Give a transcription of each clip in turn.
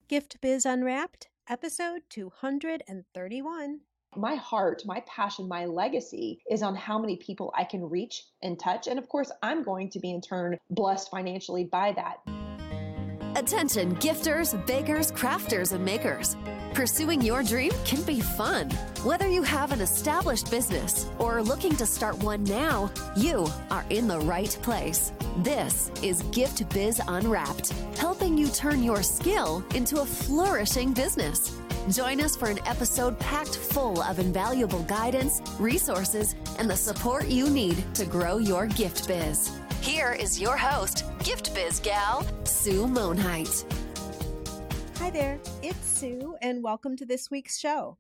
Gift Biz Unwrapped, episode 231. My heart, my passion, my legacy is on how many people I can reach and touch. And of course, I'm going to be in turn blessed financially by that. Attention gifters, bakers, crafters, and makers. Pursuing your dream can be fun. Whether you have an established business or are looking to start one now, you are in the right place. This is Gift Biz Unwrapped, helping you turn your skill into a flourishing business. Join us for an episode packed full of invaluable guidance, resources, and the support you need to grow your gift biz. Here is your host, Gift Biz gal, Sue Monheit. Hi there, it's Sue, and welcome to this week's show.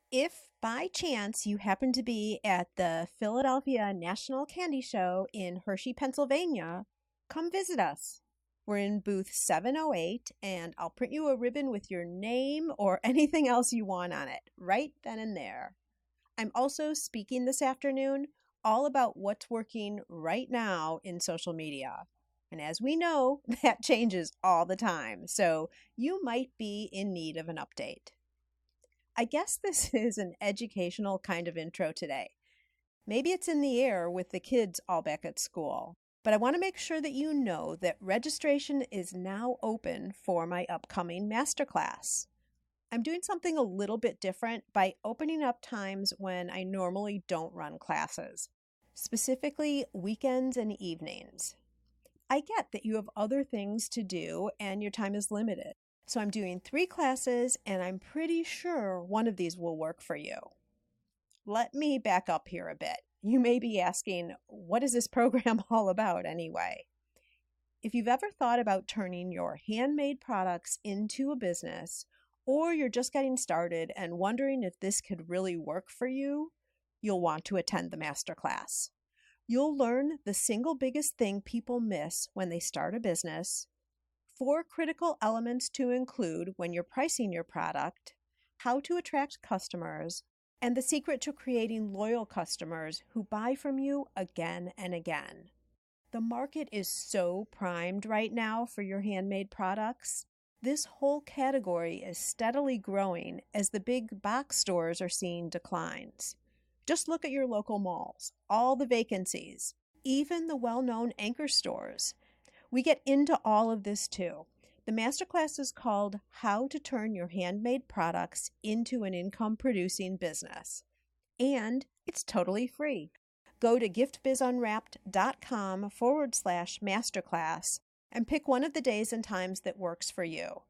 If by chance you happen to be at the Philadelphia National Candy Show in Hershey, Pennsylvania, come visit us. We're in booth 708, and I'll print you a ribbon with your name or anything else you want on it, right then and there. I'm also speaking this afternoon all about what's working right now in social media. And as we know, that changes all the time, so you might be in need of an update. I guess this is an educational kind of intro today. Maybe it's in the air with the kids all back at school. But I want to make sure that you know that registration is now open for my upcoming masterclass. I'm doing something a little bit different by opening up times when I normally don't run classes, specifically weekends and evenings. I get that you have other things to do and your time is limited. So I'm doing 3 classes and I'm pretty sure one of these will work for you. Let me back up here a bit. You may be asking, what is this program all about anyway? If you've ever thought about turning your handmade products into a business, or you're just getting started and wondering if this could really work for you, you'll want to attend the masterclass. You'll learn the single biggest thing people miss when they start a business, 4 critical elements to include when you're pricing your product, how to attract customers, and the secret to creating loyal customers who buy from you again and again. The market is so primed right now for your handmade products. This whole category is steadily growing as the big box stores are seeing declines. Just look at your local malls, all the vacancies, even the well-known anchor stores. We get into all of this too. The masterclass is called How to Turn Your Handmade Products into an Income-Producing Business. And it's totally free. Go to giftbizunwrapped.com/masterclass and pick one of the days and times that works for you.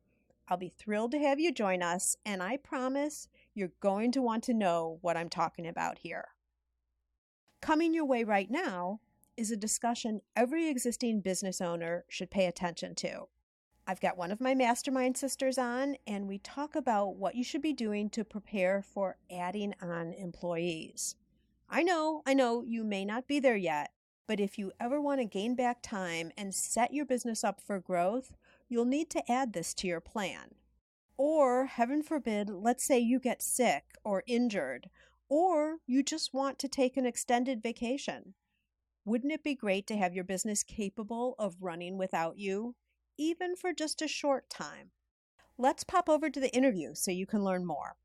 I'll be thrilled to have you join us, and I promise you're going to want to know what I'm talking about here. Coming your way right now is a discussion every existing business owner should pay attention to. I've got one of my mastermind sisters on, and we talk about what you should be doing to prepare for adding on employees. I know you may not be there yet, but if you ever want to gain back time and set your business up for growth, you'll need to add this to your plan. Or, heaven forbid, let's say you get sick or injured, or you just want to take an extended vacation. Wouldn't it be great to have your business capable of running without you, even for just a short time? Let's pop over to the interview so you can learn more.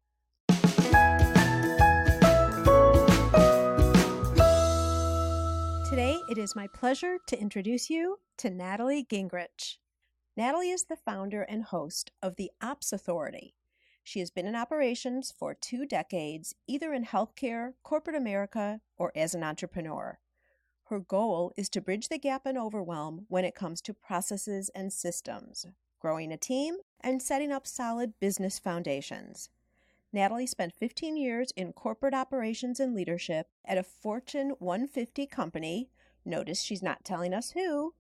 Today, it is my pleasure to introduce you to Natalie Gingrich. Natalie is the founder and host of the Ops Authority. She has been in operations for 2 decades, either in healthcare, corporate America, or as an entrepreneur. Her goal is to bridge the gap and overwhelm when it comes to processes and systems, growing a team, and setting up solid business foundations. Natalie spent 15 years in corporate operations and leadership at a Fortune 150 company. Notice she's not telling us who.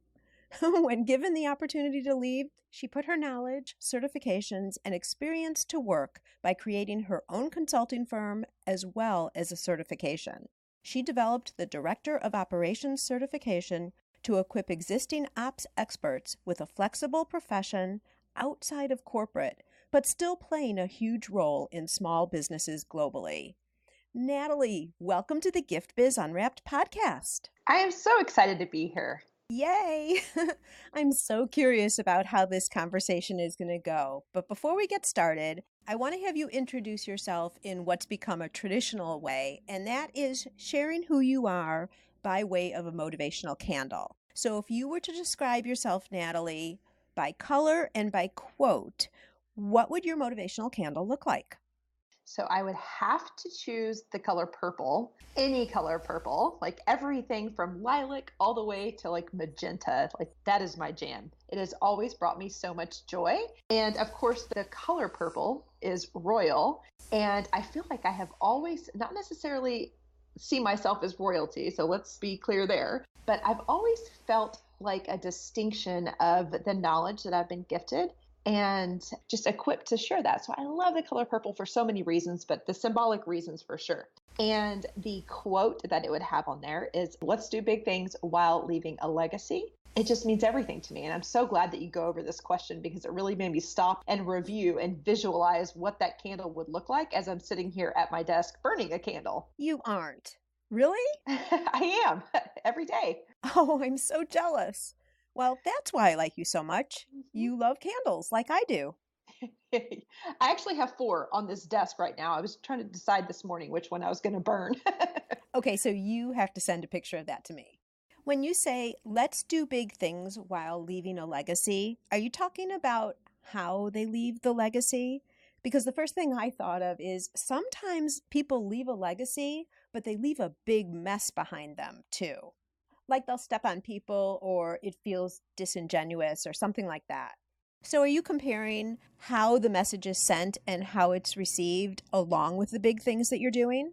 When given the opportunity to leave, she put her knowledge, certifications, and experience to work by creating her own consulting firm as well as a certification. She developed the Director of Operations certification to equip existing ops experts with a flexible profession outside of corporate, but still playing a huge role in small businesses globally. Natalie, welcome to the Gift Biz Unwrapped podcast. I am so excited to be here. Yay! I'm so curious about how this conversation is going to go. But before we get started, I want to have you introduce yourself in what's become a traditional way, and that is sharing who you are by way of a motivational candle. So if you were to describe yourself, Natalie, by color and by quote, what would your motivational candle look like? So I would have to choose the color purple, any color purple, like everything from lilac all the way to like magenta. Like that is my jam. It has always brought me so much joy. And of course, the color purple is royal. And I feel like I have always not necessarily seen myself as royalty. So let's be clear there. But I've always felt like a distinction of the knowledge that I've been gifted and just equipped to share that. So I love the color purple for so many reasons, but the symbolic reasons for sure. And the quote that it would have on there is, let's do big things while leaving a legacy. It just means everything to me. And I'm so glad that you go over this question because it really made me stop and review and visualize what that candle would look like as I'm sitting here at my desk burning a candle. You aren't. Really? I am every day. Oh, I'm so jealous. Well, that's why I like you so much. You love candles like I do. I actually have 4 on this desk right now. I was trying to decide this morning which one I was going to burn. Okay, so you have to send a picture of that to me. When you say, let's do big things while leaving a legacy, are you talking about how they leave the legacy? Because the first thing I thought of is sometimes people leave a legacy, but they leave a big mess behind them too. Like they'll step on people or it feels disingenuous or something like that. So are you comparing how the message is sent and how it's received along with the big things that you're doing?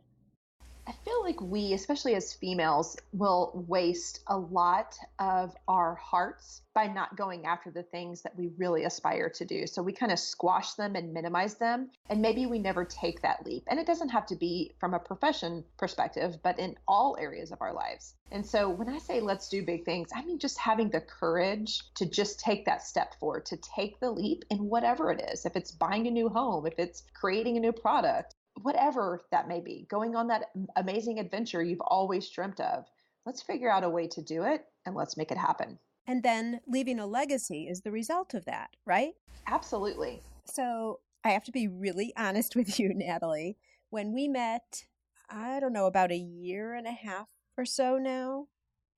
I feel like we, especially as females, will waste a lot of our hearts by not going after the things that we really aspire to do. So we kind of squash them and minimize them, and maybe we never take that leap. And it doesn't have to be from a profession perspective, but in all areas of our lives. And so when I say let's do big things, I mean just having the courage to just take that step forward, to take the leap in whatever it is. If it's buying a new home, if it's creating a new product, whatever that may be, going on that amazing adventure you've always dreamt of. Let's figure out a way to do it and let's make it happen. And then leaving a legacy is the result of that, right? Absolutely. So I have to be really honest with you, Natalie. When we met, I don't know, about a year and a half or so now,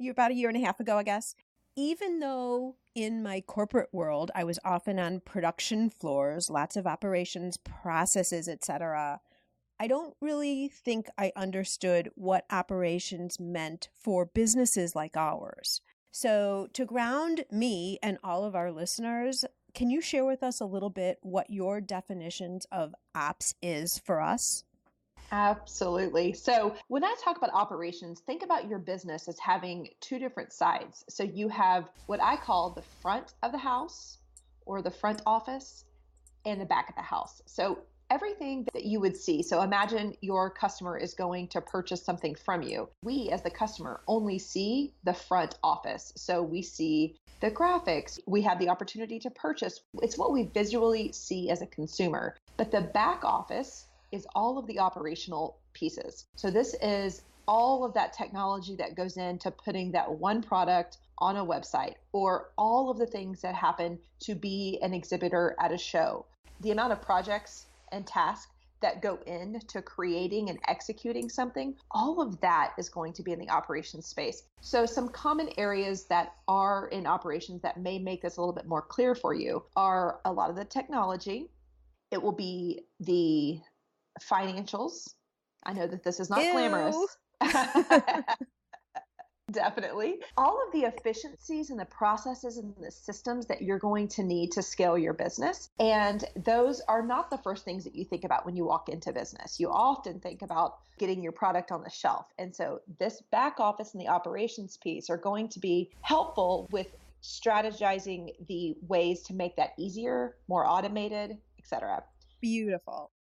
about a year and a half ago, I guess. Even though in my corporate world, I was often on production floors, lots of operations, processes, etc., I don't really think I understood what operations meant for businesses like ours. So to ground me and all of our listeners, can you share with us a little bit what your definitions of ops is for us? Absolutely. So when I talk about operations, think about your business as having 2 different sides. So you have what I call the front of the house or the front office and the back of the house. So everything that you would see. So imagine your customer is going to purchase something from you. We, as the customer, only see the front office. So we see the graphics. We have the opportunity to purchase. It's what we visually see as a consumer. But the back office is all of the operational pieces. So this is all of that technology that goes into putting that one product on a website, or all of the things that happen to be an exhibitor at a show. The amount of projects and tasks that go into creating and executing something, all of that is going to be in the operations space. So some common areas that are in operations that may make this a little bit more clear for you are a lot of the technology. It will be the financials. I know that this is not glamorous. Definitely. All of the efficiencies and the processes and the systems that you're going to need to scale your business. And those are not the first things that you think about when you walk into business. You often think about getting your product on the shelf. And so this back office and the operations piece are going to be helpful with strategizing the ways to make that easier, more automated, etc. Beautiful.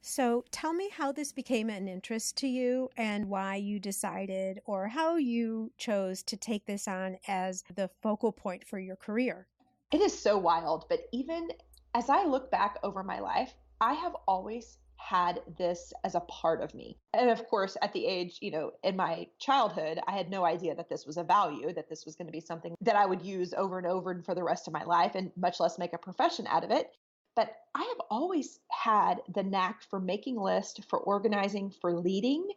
So tell me how this became an interest to you and why you decided or how you chose to take this on as the focal point for your career. It is so wild, but even as I look back over my life, I have always had this as a part of me. And of course, at the age, in my childhood, I had no idea that this was a value, that this was going to be something that I would use over and over and for the rest of my life, and much less make a profession out of it. But I have always had the knack for making lists, for organizing, for leading.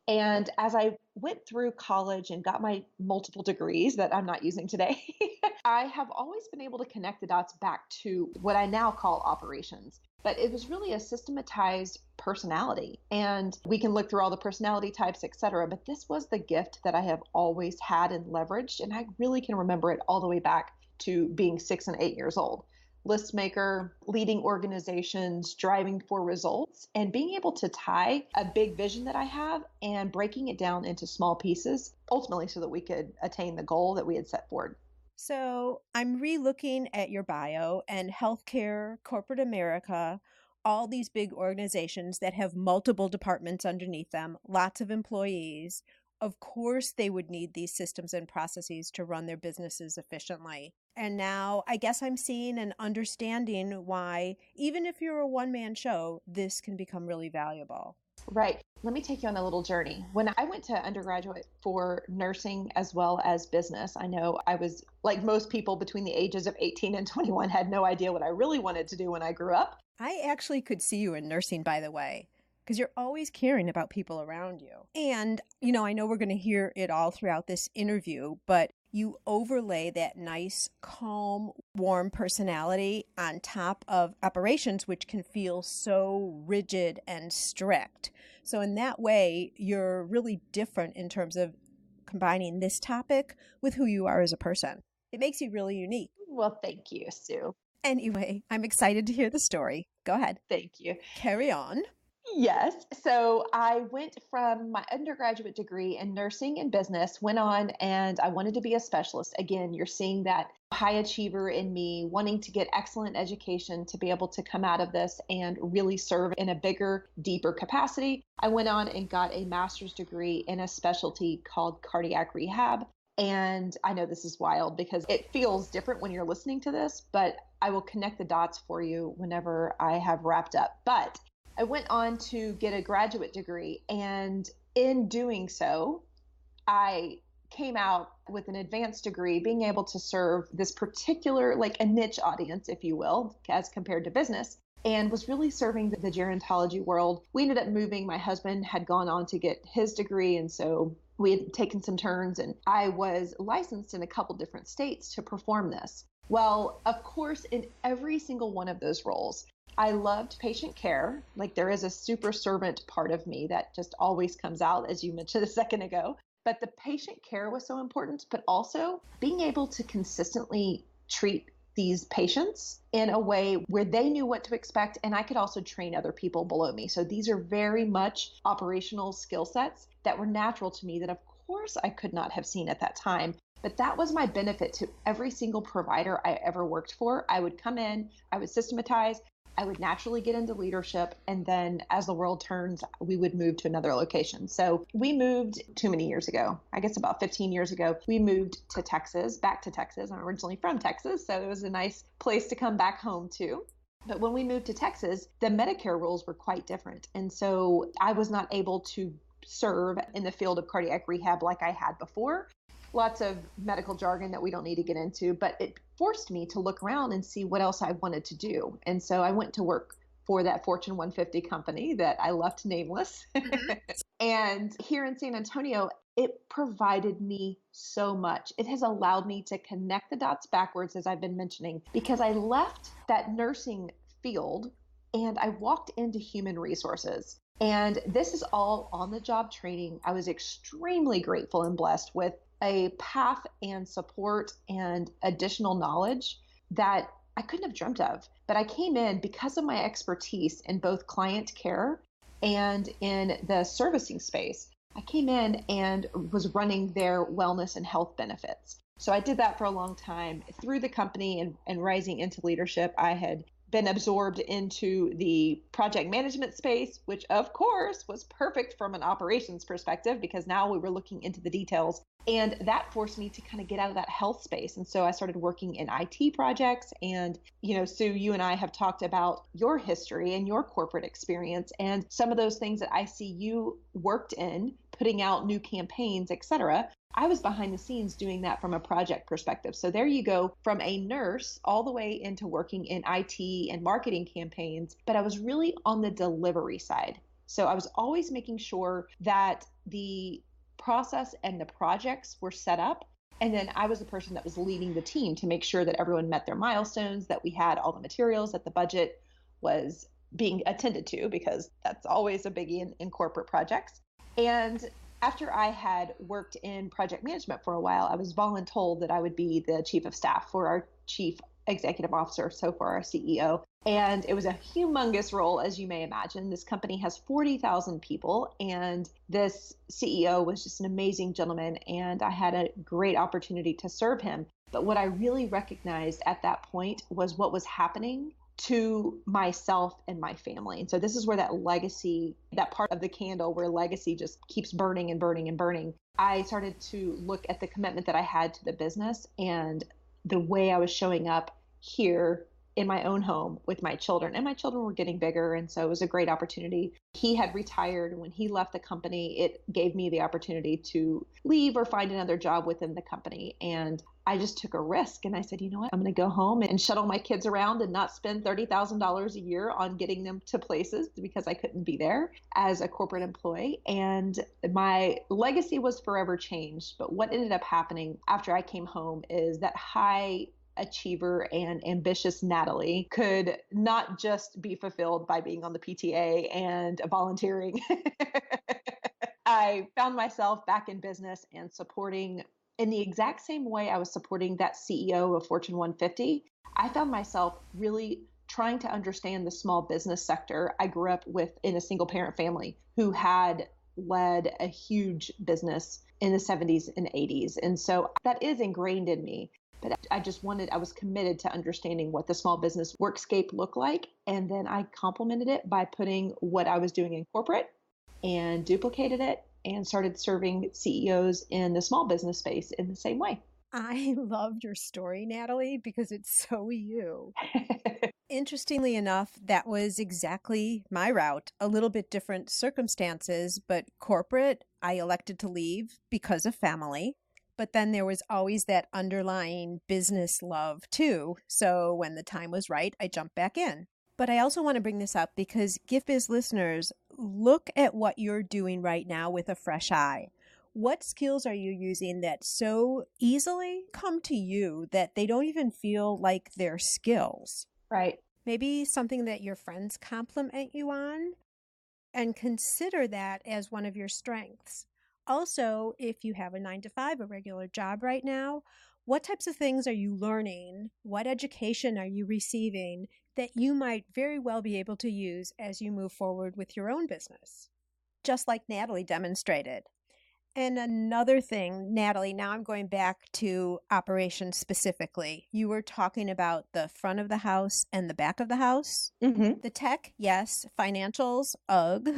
And as I went through college and got my multiple degrees that I'm not using today, I have always been able to connect the dots back to what I now call operations. But it was really a systematized personality. And we can look through all the personality types, et cetera. But this was the gift that I have always had and leveraged. And I really can remember it all the way back to being 6 and 8 years old. List maker, leading organizations, driving for results, and being able to tie a big vision that I have and breaking it down into small pieces, ultimately so that we could attain the goal that we had set forward. So I'm re-looking at your bio, and healthcare, corporate America, all these big organizations that have multiple departments underneath them, lots of employees. Of course, they would need these systems and processes to run their businesses efficiently. And now I guess I'm seeing and understanding why, even if you're a one-man show, this can become really valuable. Right. Let me take you on a little journey. When I went to undergraduate for nursing as well as business, I know I was like most people between the ages of 18 and 21, had no idea what I really wanted to do when I grew up. I actually could see you in nursing, by the way, because you're always caring about people around you. And, I know we're going to hear it all throughout this interview, but you overlay that nice, calm, warm personality on top of operations, which can feel so rigid and strict. So in that way, you're really different in terms of combining this topic with who you are as a person. It makes you really unique. Well, thank you, Sue. Anyway, I'm excited to hear the story. Go ahead. Thank you. Carry on. Yes. So I went from my undergraduate degree in nursing and business, went on, and I wanted to be a specialist. Again, you're seeing that high achiever in me, wanting to get excellent education to be able to come out of this and really serve in a bigger, deeper capacity. I went on and got a master's degree in a specialty called cardiac rehab. And I know this is wild because it feels different when you're listening to this, but I will connect the dots for you whenever I have wrapped up. But I went on to get a graduate degree, and in doing so, I came out with an advanced degree, being able to serve this particular, like a niche audience, if you will, as compared to business, and was really serving the gerontology world. We ended up moving. My husband had gone on to get his degree, and so we had taken some turns, and I was licensed in a couple different states to perform this. Well, of course, in every single one of those roles, I loved patient care. Like there is a super servant part of me that just always comes out, as you mentioned a second ago. But the patient care was so important, but also being able to consistently treat these patients in a way where they knew what to expect, and I could also train other people below me. So these are very much operational skill sets that were natural to me that of course I could not have seen at that time. But that was my benefit to every single provider I ever worked for. I would come in, I would systematize, I would naturally get into leadership. And then as the world turns, we would move to another location. So we moved too many years ago, I guess about 15 years ago, we moved to Texas, back to Texas. I'm originally from Texas, so it was a nice place to come back home to. But when we moved to Texas, the Medicare rules were quite different. And so I was not able to serve in the field of cardiac rehab like I had before. Lots of medical jargon that we don't need to get into, but it forced me to look around and see what else I wanted to do. And so I went to work for that Fortune 150 company that I left nameless. And here in San Antonio, it provided me so much. It has allowed me to connect the dots backwards, as I've been mentioning, because I left that nursing field and I walked into human resources. And this is all on the job training. I was extremely grateful and blessed with a path and support and additional knowledge that I couldn't have dreamt of. But I came in because of my expertise in both client care and in the servicing space. I came in and was running their wellness and health benefits. So I did that for a long time. Through the company and rising into leadership, I had been absorbed into the project management space, which of course was perfect from an operations perspective because now we were looking into the details. And that forced me to kind of get out of that health space. And so I started working in IT projects. And, Sue, you and I have talked about your history and your corporate experience and some of those things that I see you worked in, putting out new campaigns, et cetera. I was behind the scenes doing that from a project perspective. So there you go, from a nurse all the way into working in IT and marketing campaigns, but I was really on the delivery side. So I was always making sure that the process and the projects were set up. And then I was the person that was leading the team to make sure that everyone met their milestones, that we had all the materials, that the budget was being attended to, because that's always a biggie in corporate projects. And after I had worked in project management for a while, I was voluntold that I would be the chief of staff for our chief executive officer, so for our CEO. And it was a humongous role, as you may imagine. This company has 40,000 people, and this CEO was just an amazing gentleman, and I had a great opportunity to serve him. But what I really recognized at that point was what was happening to myself and my family. And so this is where that legacy, that part of the candle where legacy just keeps burning and burning and burning. I started to look at the commitment that I had to the business and the way I was showing up here in my own home with my children. And my children were getting bigger. And so it was a great opportunity. He had retired. When he left the company, it gave me the opportunity to leave or find another job within the company. And I just took a risk and I said, you know what, I'm going to go home and shuttle my kids around and not spend $30,000 a year on getting them to places because I couldn't be there as a corporate employee. And my legacy was forever changed. But what ended up happening after I came home is that high achiever and ambitious Natalie could not just be fulfilled by being on the PTA and volunteering. I found myself back in business and supporting in the exact same way I was supporting that CEO of Fortune 150. I found myself really trying to understand the small business sector. I grew up in a single parent family who had led a huge business in the 70s and 80s. And so that is ingrained in me. But I was committed to understanding what the small business workscape looked like. And then I complemented it by putting what I was doing in corporate and duplicated it and started serving CEOs in the small business space in the same way. I loved your story, Natalie, because it's so you. Interestingly enough, that was exactly my route. A little bit different circumstances, but corporate, I elected to leave because of family. But then there was always that underlying business love too. So when the time was right, I jumped back in. But I also want to bring this up because GiftBiz listeners, look at what you're doing right now with a fresh eye. What skills are you using that so easily come to you that they don't even feel like they're skills? Right. Maybe something that your friends compliment you on, and consider that as one of your strengths. Also, if you have a 9-to-5, a regular job right now, what types of things are you learning? What education are you receiving that you might very well be able to use as you move forward with your own business? Just like Natalie demonstrated. And another thing, Natalie, now I'm going back to operations specifically. You were talking about the front of the house and the back of the house. Mm-hmm. The tech, yes. Financials, ugh,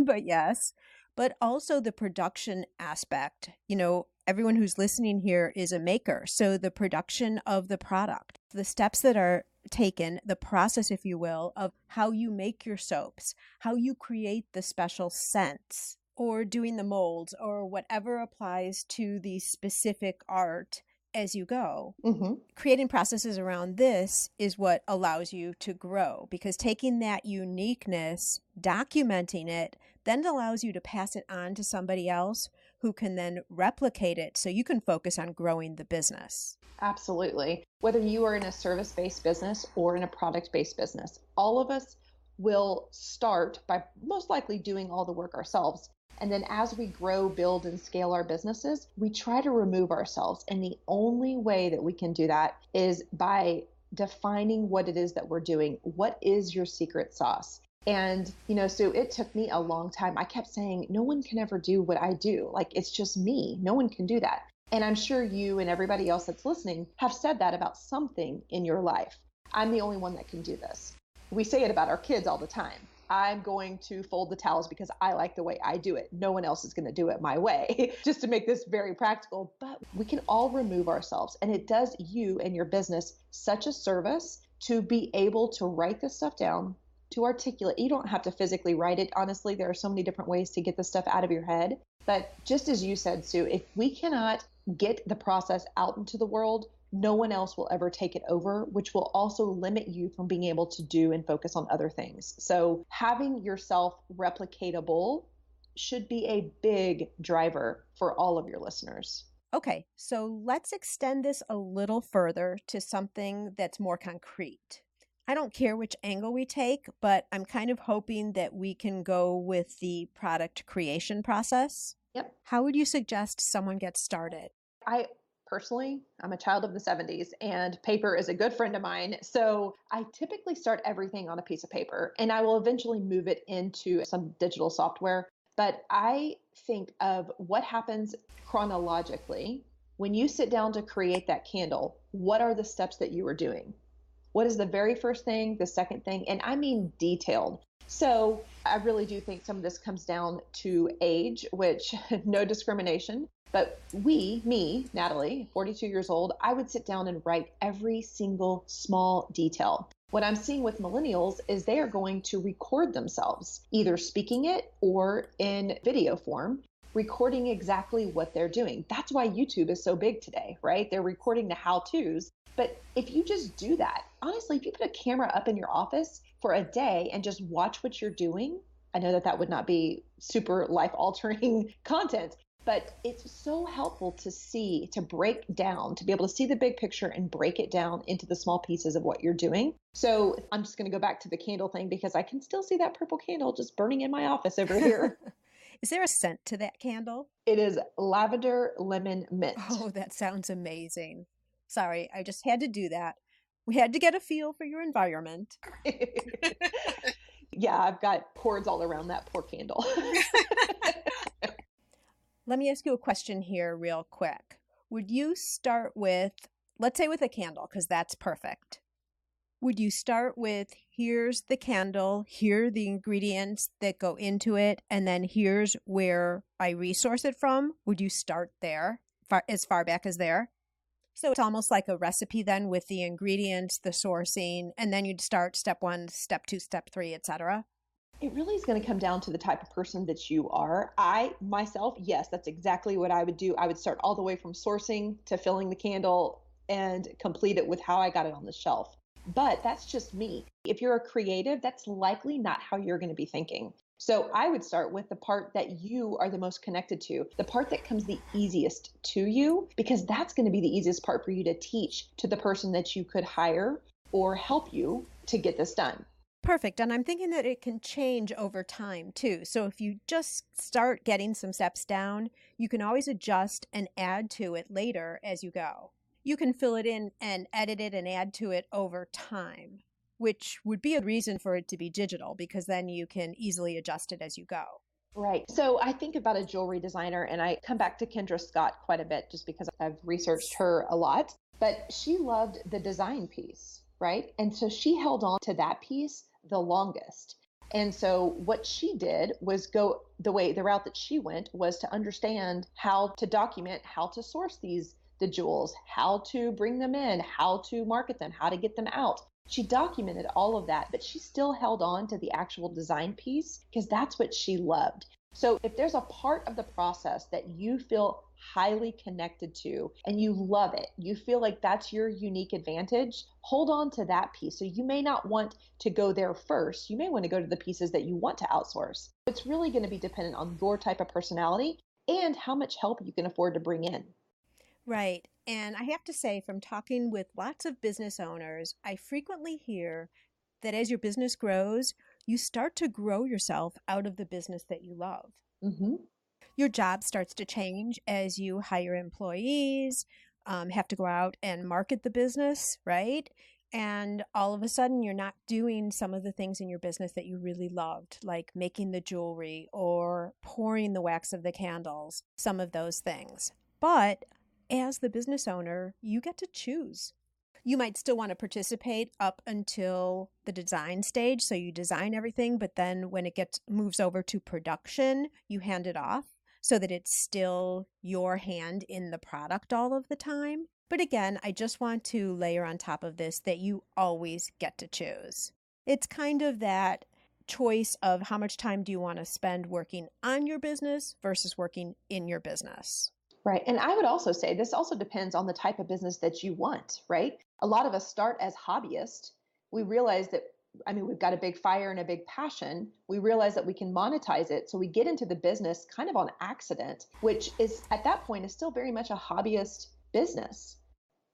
but yes. But also the production aspect. Everyone who's listening here is a maker. So the production of the product, the steps that are taken, the process, if you will, of how you make your soaps, how you create the special scents, or doing the molds, or whatever applies to the specific art as you go. Mm-hmm. Creating processes around this is what allows you to grow, because taking that uniqueness, documenting it, then it allows you to pass it on to somebody else who can then replicate it so you can focus on growing the business. Absolutely. Whether you are in a service-based business or in a product-based business, all of us will start by most likely doing all the work ourselves. And then as we grow, build, and scale our businesses, we try to remove ourselves. And the only way that we can do that is by defining what it is that we're doing. What is your secret sauce? And, so it took me a long time. I kept saying, no one can ever do what I do. Like, it's just me. No one can do that. And I'm sure you and everybody else that's listening have said that about something in your life. I'm the only one that can do this. We say it about our kids all the time. I'm going to fold the towels because I like the way I do it. No one else is going to do it my way, just to make this very practical. But we can all remove ourselves. And it does you and your business such a service to be able to write this stuff down, to articulate. You don't have to physically write it. Honestly, there are so many different ways to get this stuff out of your head. But just as you said, Sue, if we cannot get the process out into the world, no one else will ever take it over, which will also limit you from being able to do and focus on other things. So having yourself replicatable should be a big driver for all of your listeners. Okay, so let's extend this a little further to something that's more concrete. I don't care which angle we take, but I'm kind of hoping that we can go with the product creation process. Yep. How would you suggest someone get started? Personally, I'm a child of the 70s and paper is a good friend of mine. So I typically start everything on a piece of paper and I will eventually move it into some digital software. But I think of what happens chronologically when you sit down to create that candle. What are the steps that you are doing? What is the very first thing, the second thing? And I mean detailed. So I really do think some of this comes down to age, which no discrimination. But me, Natalie, 42 years old, I would sit down and write every single small detail. What I'm seeing with millennials is they are going to record themselves, either speaking it or in video form, recording exactly what they're doing. That's why YouTube is so big today, right? They're recording the how-tos. But if you just do that, honestly, if you put a camera up in your office for a day and just watch what you're doing, I know that that would not be super life-altering content, but it's so helpful to see, to break down, to be able to see the big picture and break it down into the small pieces of what you're doing. So I'm just going to go back to the candle thing because I can still see that purple candle just burning in my office over here. Is there a scent to that candle? It is lavender lemon mint. Oh, that sounds amazing. Sorry, I just had to do that. We had to get a feel for your environment. Yeah, I've got cords all around that poor candle. Let me ask you a question here real quick. Would you start with, let's say with a candle, because that's perfect. Would you start with, here's the candle, here are the ingredients that go into it, and then here's where I resource it from? Would you start there, as far back as there? So it's almost like a recipe then with the ingredients, the sourcing, and then you'd start step 1, step 2, step 3, etc. It really is going to come down to the type of person that you are. I, myself, yes, that's exactly what I would do. I would start all the way from sourcing to filling the candle and complete it with how I got it on the shelf. But that's just me. If you're a creative, that's likely not how you're going to be thinking. So I would start with the part that you are the most connected to, the part that comes the easiest to you, because that's going to be the easiest part for you to teach to the person that you could hire or help you to get this done. Perfect. And I'm thinking that it can change over time too. So if you just start getting some steps down, you can always adjust and add to it later as you go. You can fill it in and edit it and add to it over time, which would be a reason for it to be digital because then you can easily adjust it as you go. Right. So I think about a jewelry designer and I come back to Kendra Scott quite a bit just because I've researched her a lot, but she loved the design piece, right? And so she held on to that piece the longest. And so what she did was go the route that she went was to understand how to document, how to source the jewels, how to bring them in, how to market them, how to get them out. She documented all of that, but she still held on to the actual design piece because that's what she loved. So if there's a part of the process that you feel highly connected to and you love it, you feel like that's your unique advantage, hold on to that piece. So you may not want to go there first. You may want to go to the pieces that you want to outsource. It's really going to be dependent on your type of personality and how much help you can afford to bring in. Right. And I have to say, from talking with lots of business owners, I frequently hear that as your business grows, you start to grow yourself out of the business that you love. Mm-hmm. Your job starts to change as you hire employees, have to go out and market the business, right? And all of a sudden, you're not doing some of the things in your business that you really loved, like making the jewelry or pouring the wax of the candles, some of those things. But as the business owner, you get to choose. You might still want to participate up until the design stage. So you design everything, but then when it moves over to production, you hand it off so that it's still your hand in the product all of the time. But again, I just want to layer on top of this that you always get to choose. It's kind of that choice of how much time do you want to spend working on your business versus working in your business. Right. And I would also say this also depends on the type of business that you want, right? A lot of us start as hobbyists. We realize that, we've got a big fire and a big passion. We realize that we can monetize it. So we get into the business kind of on accident, which is at that point is still very much a hobbyist business.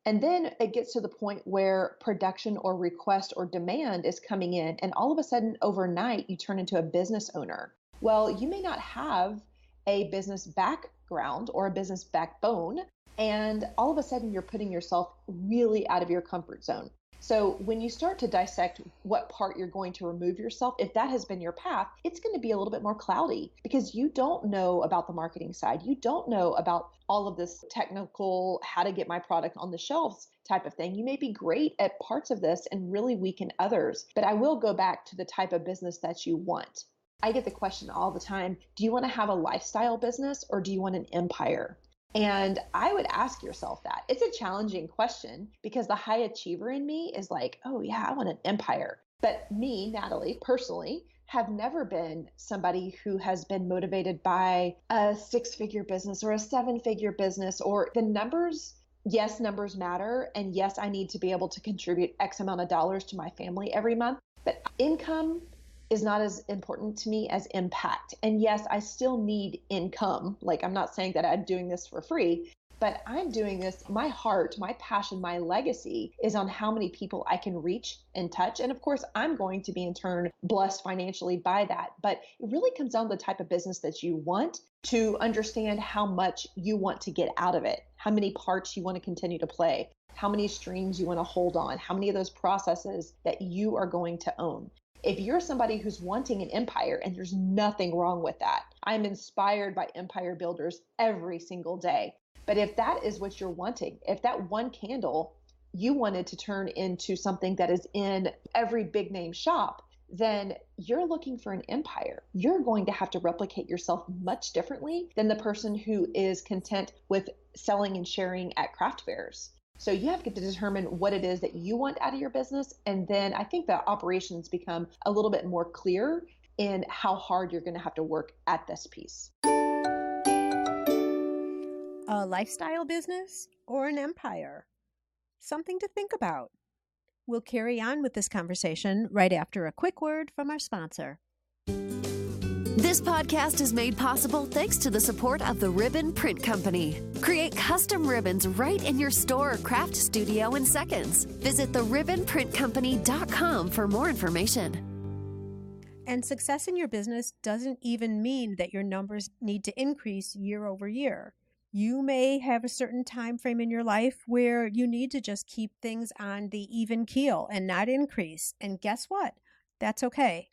And then it gets to the point where production or request or demand is coming in. And all of a sudden, overnight, you turn into a business owner. Well, you may not have a business background or a business backbone. And all of a sudden, you're putting yourself really out of your comfort zone. So when you start to dissect what part you're going to remove yourself, if that has been your path, it's going to be a little bit more cloudy because you don't know about the marketing side. You don't know about all of this technical, how to get my product on the shelves type of thing. You may be great at parts of this and really weak in others, but I will go back to the type of business that you want. I get the question all the time, do you want to have a lifestyle business or do you want an empire? And I would ask yourself that. It's a challenging question because the high achiever in me is like, oh yeah, I want an empire. But me, Natalie, personally, have never been somebody who has been motivated by a 6-figure business or a 7-figure business or the numbers. Yes, numbers matter. And yes, I need to be able to contribute X amount of dollars to my family every month. But income is not as important to me as impact. And yes, I still need income. Like, I'm not saying that I'm doing this for free, but I'm doing this. My heart, my passion, my legacy is on how many people I can reach and touch. And of course, I'm going to be in turn blessed financially by that. But it really comes down to the type of business that you want to understand how much you want to get out of it, how many parts you want to continue to play, how many streams you want to hold on, how many of those processes that you are going to own. If you're somebody who's wanting an empire, and there's nothing wrong with that, I'm inspired by empire builders every single day. But if that is what you're wanting, if that one candle you wanted to turn into something that is in every big name shop, then you're looking for an empire. You're going to have to replicate yourself much differently than the person who is content with selling and sharing at craft fairs. So you have to determine what it is that you want out of your business. And then I think the operations become a little bit more clear in how hard you're going to have to work at this piece. A lifestyle business or an empire? Something to think about. We'll carry on with this conversation right after a quick word from our sponsor. This podcast is made possible thanks to the support of the Ribbon Print Company. Create custom ribbons right in your store or craft studio in seconds. Visit theribbonprintcompany.com for more information. And success in your business doesn't even mean that your numbers need to increase year over year. You may have a certain time frame in your life where you need to just keep things on the even keel and not increase. And guess what? That's okay.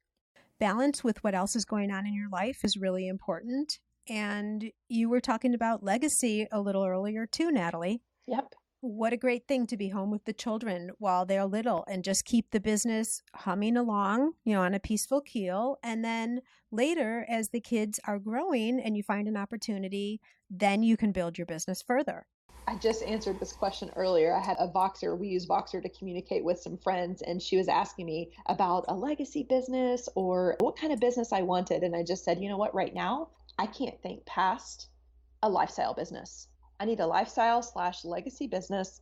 Balance with what else is going on in your life is really important. And you were talking about legacy a little earlier too, Natalie. Yep. What a great thing to be home with the children while they're little and just keep the business humming along, on a peaceful keel. And then later, as the kids are growing and you find an opportunity, then you can build your business further. I just answered this question earlier. I had a Voxer. We use Voxer to communicate with some friends, and she was asking me about a legacy business or what kind of business I wanted. And I just said, you know what, right now, I can't think past a lifestyle business. I need a lifestyle/legacy business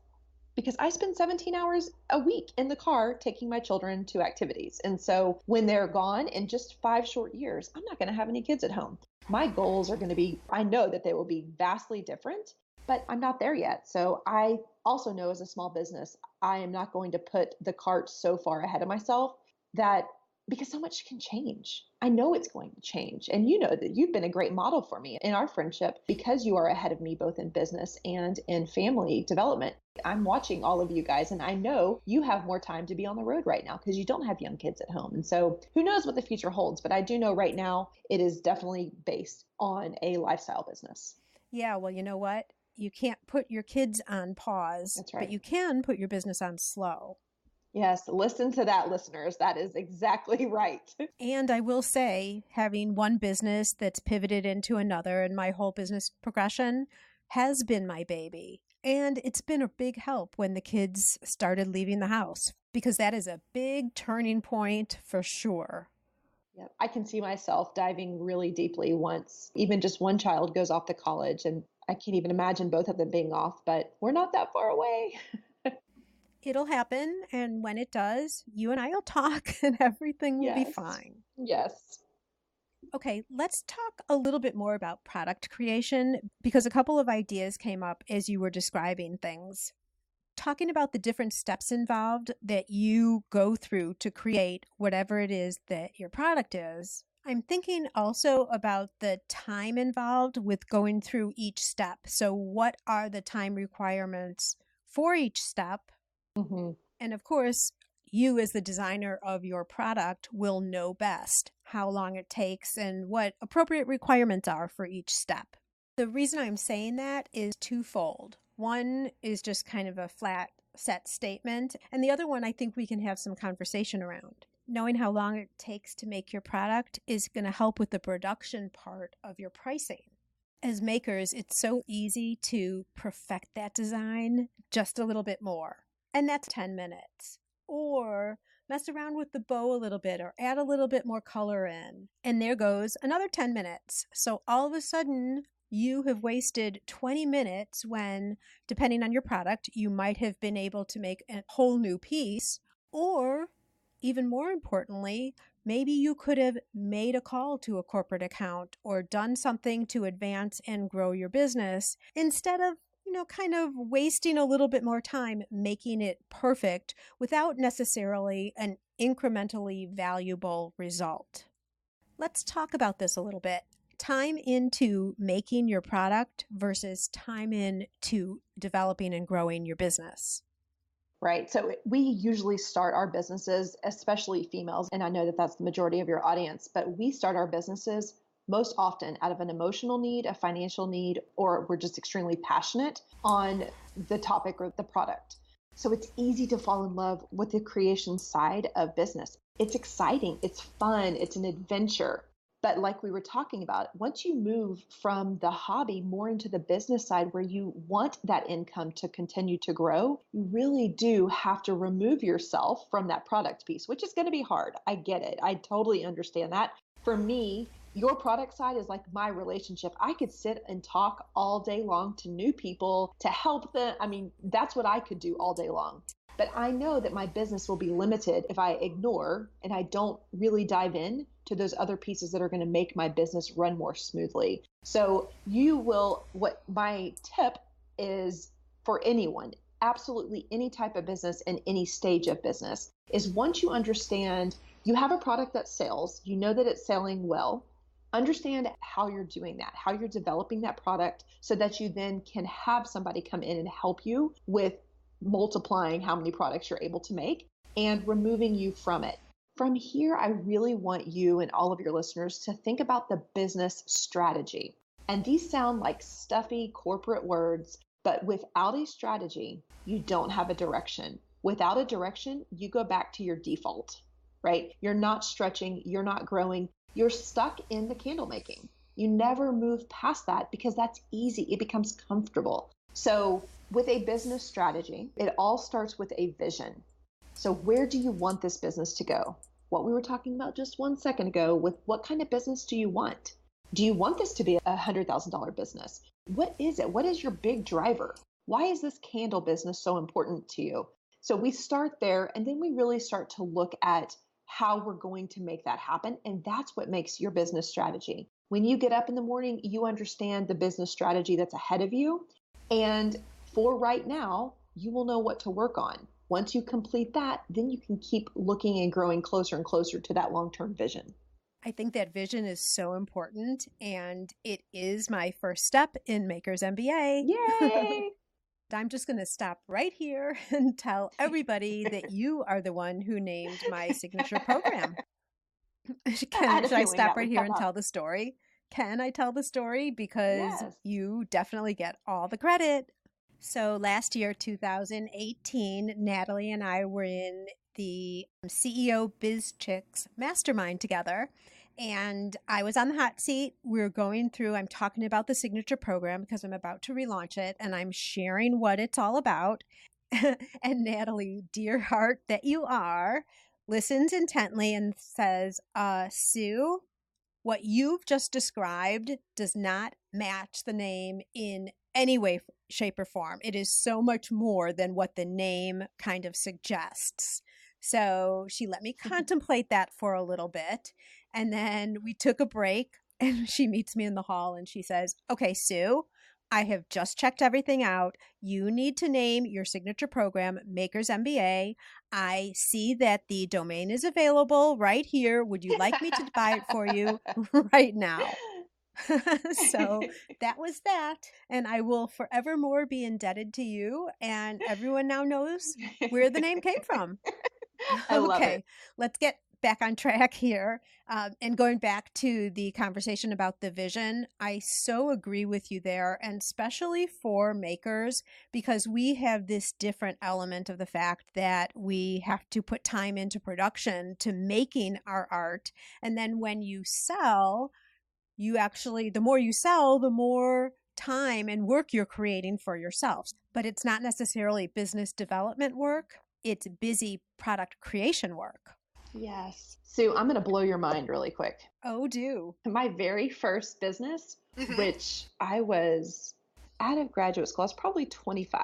because I spend 17 hours a week in the car taking my children to activities. And so when they're gone in just 5 short years, I'm not going to have any kids at home. My goals are going to be, I know that they will be vastly different, but I'm not there yet. So I also know as a small business, I am not going to put the cart so far ahead of myself that because so much can change. I know it's going to change. And you know that you've been a great model for me in our friendship because you are ahead of me both in business and in family development. I'm watching all of you guys and I know you have more time to be on the road right now because you don't have young kids at home. And so who knows what the future holds, but I do know right now it is definitely based on a lifestyle business. Yeah, well, you know what? You can't put your kids on pause, That's right. but you can put your business on slow. Yes, listen to that, listeners. That is exactly right. And I will say, having one business that's pivoted into another and my whole business progression has been my baby. And it's been a big help when the kids started leaving the house, because that is a big turning point for sure. Yeah, I can see myself diving really deeply once even just one child goes off to college, and I can't even imagine both of them being off, but we're not that far away. It'll happen. And when it does, you and I will talk and everything will be Yes. fine. Yes. Okay, let's talk a little bit more about product creation because a couple of ideas came up as you were describing things. Talking about the different steps involved that you go through to create whatever it is that your product is. I'm thinking also about the time involved with going through each step. So, what are the time requirements for each step? Mm-hmm. And of course, you as the designer of your product will know best how long it takes and what appropriate requirements are for each step. The reason I'm saying that is twofold. One is just kind of a flat set statement, and the other one I think we can have some conversation around. Knowing how long it takes to make your product is going to help with the production part of your pricing. As makers, it's so easy to perfect that design just a little bit more, and that's 10 minutes. Or mess around with the bow a little bit or add a little bit more color in, and there goes another 10 minutes. So all of a sudden, you have wasted 20 minutes when, depending on your product, you might have been able to make a whole new piece. Or, even more importantly, maybe you could have made a call to a corporate account or done something to advance and grow your business instead of, kind of wasting a little bit more time making it perfect without necessarily an incrementally valuable result. Let's talk about this a little bit. Time into making your product versus time into developing and growing your business. Right. So we usually start our businesses, especially females, and I know that that's the majority of your audience, but we start our businesses most often out of an emotional need, a financial need, or we're just extremely passionate on the topic or the product. So it's easy to fall in love with the creation side of business. It's exciting, it's fun, it's an adventure. But like we were talking about, once you move from the hobby more into the business side where you want that income to continue to grow, you really do have to remove yourself from that product piece, which is going to be hard. I get it. I totally understand that. For me, your product side is like my relationship. I could sit and talk all day long to new people to help them. I mean, that's what I could do all day long. But I know that my business will be limited if I ignore and I don't really dive in to those other pieces that are going to make my business run more smoothly. So what my tip is for anyone, absolutely any type of business and any stage of business, is once you understand you have a product that sells, you know that it's selling well, understand how you're doing that, how you're developing that product so that you then can have somebody come in and help you with multiplying how many products you're able to make and removing you from it. From here, I really want you and all of your listeners to think about the business strategy. And these sound like stuffy corporate words, but without a strategy, you don't have a direction. Without a direction, you go back to your default, right? You're not stretching, you're not growing, you're stuck in the candle making. You never move past that because that's easy. It becomes comfortable. So with a business strategy, it all starts with a vision. So where do you want this business to go? What we were talking about just 1 second ago with what kind of business do you want? Do you want this to be a $100,000 business? What is it? What is your big driver? Why is this candle business so important to you? So we start there and then we really start to look at how we're going to make that happen. And that's what makes your business strategy. When you get up in the morning, you understand the business strategy that's ahead of you. And for right now, you will know what to work on. Once you complete that, then you can keep looking and growing closer and closer to that long-term vision. I think that vision is so important, and it is my first step in Maker's MBA. Yay! I'm just going to stop right here and tell everybody that you are the one who named my signature program. Should I stop right here and tell the story? Can I tell the story? Because Yes. you definitely get all the credit. So last year, 2018, Natalie and I were in the CEO Biz Chicks Mastermind together. And I was on the hot seat. We were going through, I'm talking about the signature program because I'm about to relaunch it and I'm sharing what it's all about. And Natalie, dear heart that you are, listens intently and says, Sue, what you've just described does not match the name in any way, shape, or form. It is so much more than what the name kind of suggests. So she let me contemplate that for a little bit. And then we took a break and she meets me in the hall and she says, okay, Sue, I have just checked everything out. You need to name your signature program Makers MBA. I see that the domain is available right here. Would you like me to buy it for you right now? So that was that. And I will forevermore be indebted to you. And everyone now knows where the name came from. I love it. Okay, let's get back on track here. And going back to the conversation about the vision, I so agree with you there, and especially for makers, because we have this different element of the fact that we have to put time into production to making our art. And then when you sell, you actually, the more you sell, the more time and work you're creating for yourselves. But it's not necessarily business development work. It's busy product creation work. Yes. Sue, I'm going to blow your mind really quick. Oh, do. My very first business, which I was out of graduate school, I was probably 25.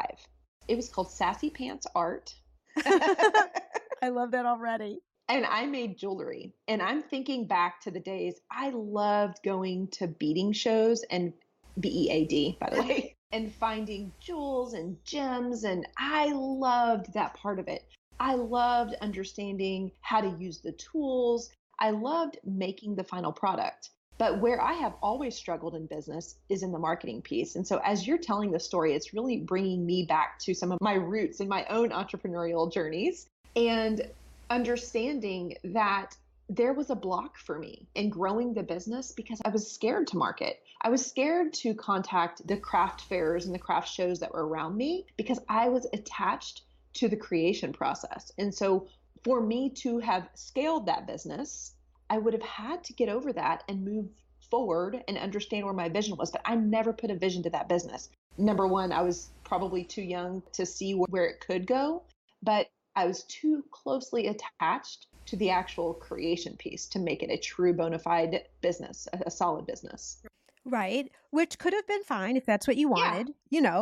It was called Sassy Pants Art. I love that already. And I made jewelry. And I'm thinking back to the days I loved going to beading shows, and BEAD, by the way, and finding jewels and gems. And I loved that part of it. I loved understanding how to use the tools. I loved making the final product. But where I have always struggled in business is in the marketing piece. And so as you're telling the story, it's really bringing me back to some of my roots in my own entrepreneurial journeys and understanding that there was a block for me in growing the business because I was scared to market. I was scared to contact the craft fairs and the craft shows that were around me because I was attached to the creation process. And so for me to have scaled that business, I would have had to get over that and move forward and understand where my vision was. But I never put a vision to that business. Number one, I was probably too young to see where it could go, but I was too closely attached to the actual creation piece to make it a true bona fide business, a solid business. Right. Which could have been fine if that's what you wanted,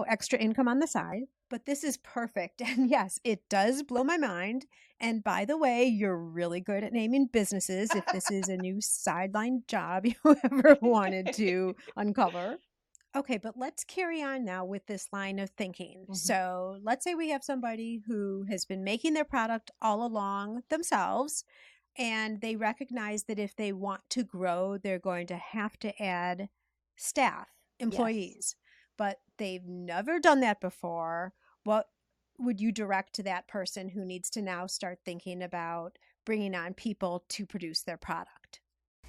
extra income on the side. But this is perfect. And yes, it does blow my mind. And by the way, you're really good at naming businesses if this is a new sideline job you ever wanted to uncover. Okay, but let's carry on now with this line of thinking. Mm-hmm. So let's say we have somebody who has been making their product all along themselves, and they recognize that if they want to grow, they're going to have to add staff, employees. Yes. But they've never done that before. What would you direct to that person who needs to now start thinking about bringing on people to produce their product?